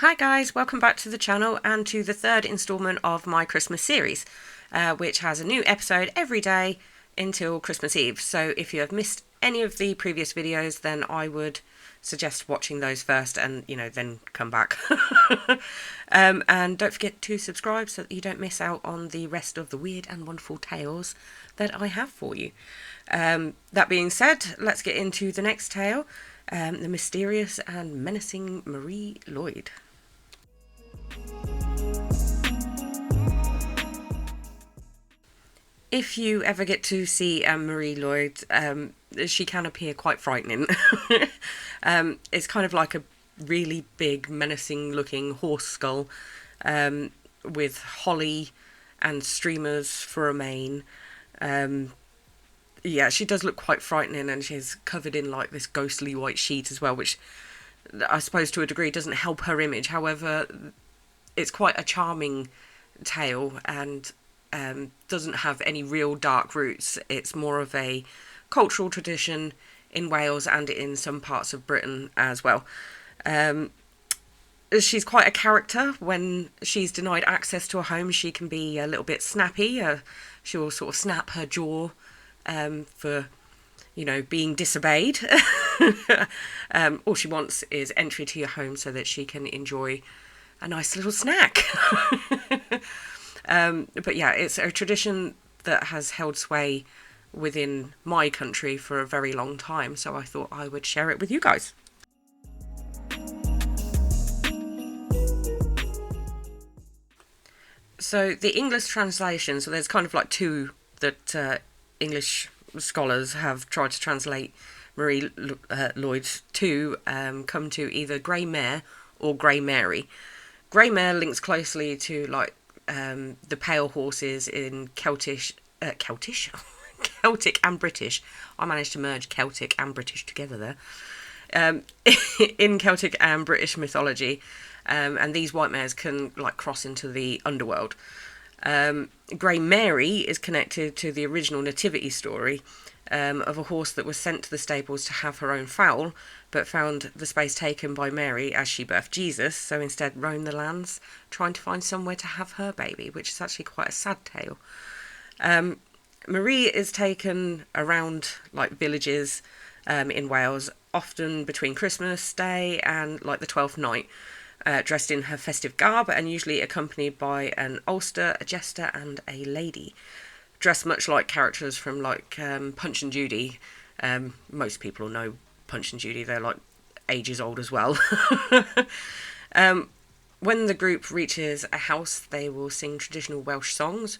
Hi guys, welcome back to the channel and to the third instalment of my Christmas series, which has a new episode every day until Christmas Eve. So if you have missed any of the previous videos, then I would suggest watching those first and, then come back. And don't forget to subscribe so that you don't miss out on the rest of the weird and wonderful tales that I have for you. That being said, let's get into the next tale, the mysterious and menacing Mari Lwyd. If you ever get to see Mari Lwyd, she can appear quite frightening. It's kind of like a really big, menacing-looking horse skull with holly and streamers for a mane. Yeah, she does look quite frightening, and she's covered in like this ghostly white sheet as well, which I suppose to a degree doesn't help her image. However, it's quite a charming tale and doesn't have any real dark roots. It's more of a cultural tradition in Wales and in some parts of Britain as well. She's quite a character. When she's denied access to a home, she can be a little bit snappy. She'll sort of snap her jaw for, being disobeyed. All she wants is entry to your home so that she can enjoy a nice little snack. But yeah, it's a tradition that has held sway within my country for a very long time, so I thought I would share it with you guys. So the English translation, so there's kind of like two that English scholars have tried to translate Mari Lwyd to, come to either Grey Mare or Grey Mary. Grey Mare links closely to like the pale horses in Celtic and British. I managed to merge Celtic and British together there. In Celtic and British mythology, and these white mares can like cross into the underworld. Grey Mary is connected to the original nativity story of a horse that was sent to the stables to have her own foal, but found the space taken by Mary as she birthed Jesus, so instead roamed the lands trying to find somewhere to have her baby, which is actually quite a sad tale. Mari is taken around like villages in Wales, often between Christmas Day and like the 12th night, dressed in her festive garb and usually accompanied by an ulster, a jester and a lady. Dressed much like characters from like Punch and Judy. Most people know Punch and Judy, they're like ages old as well. When the group reaches a house, they will sing traditional Welsh songs,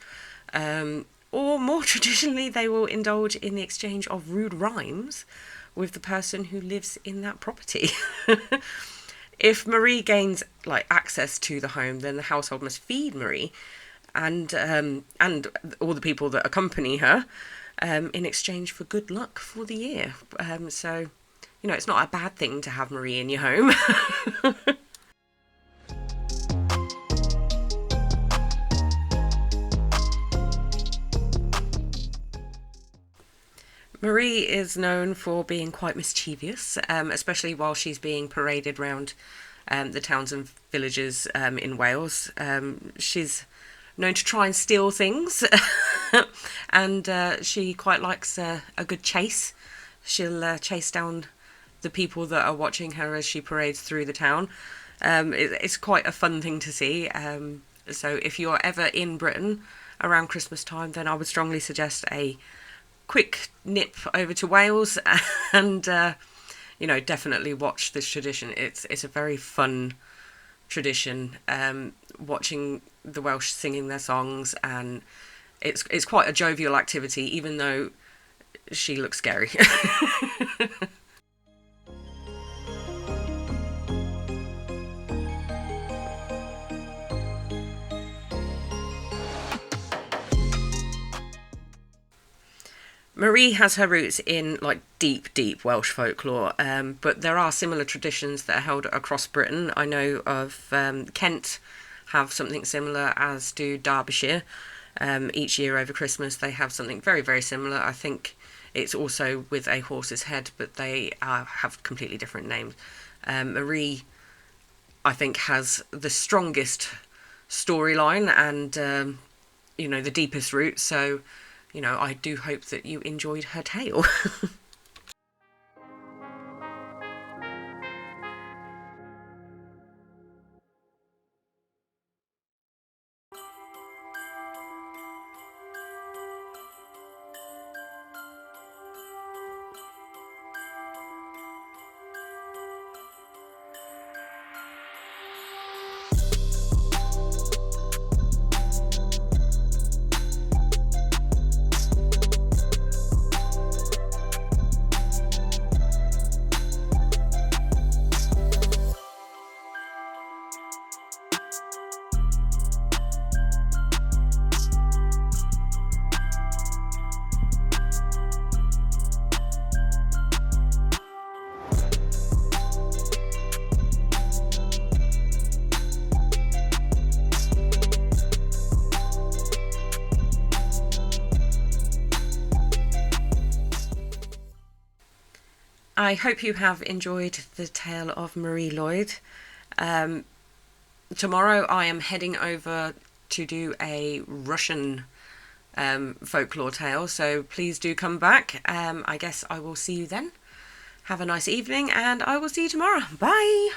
or more traditionally they will indulge in the exchange of rude rhymes with the person who lives in that property. If Mari gains like access to the home, then the household must feed Mari and all the people that accompany her in exchange for good luck for the year. So, it's not a bad thing to have Mari in your home. Mari is known for being quite mischievous, especially while she's being paraded around the towns and villages in Wales. She's known to try and steal things, and she quite likes a good chase. She'll chase down the people that are watching her as she parades through the town. It's quite a fun thing to see. So if you're ever in Britain around Christmas time, then I would strongly suggest a quick nip over to Wales and definitely watch this tradition. It's a very fun tradition, watching the Welsh singing their songs, and it's quite a jovial activity, even though she looks scary. Mari has her roots in like deep Welsh folklore, but there are similar traditions that are held across Britain. I know of Kent have something similar, as do Derbyshire. Each year over Christmas they have something very similar. I think it's also with a horse's head, but they have completely different names. Mari I think has the strongest storyline and the deepest roots. So I do hope that you enjoyed her tale. I hope you have enjoyed the tale of Mari Lwyd. Tomorrow I am heading over to do a Russian folklore tale, so please do come back. I guess I will see you then. Have a nice evening, and I will see you tomorrow. Bye!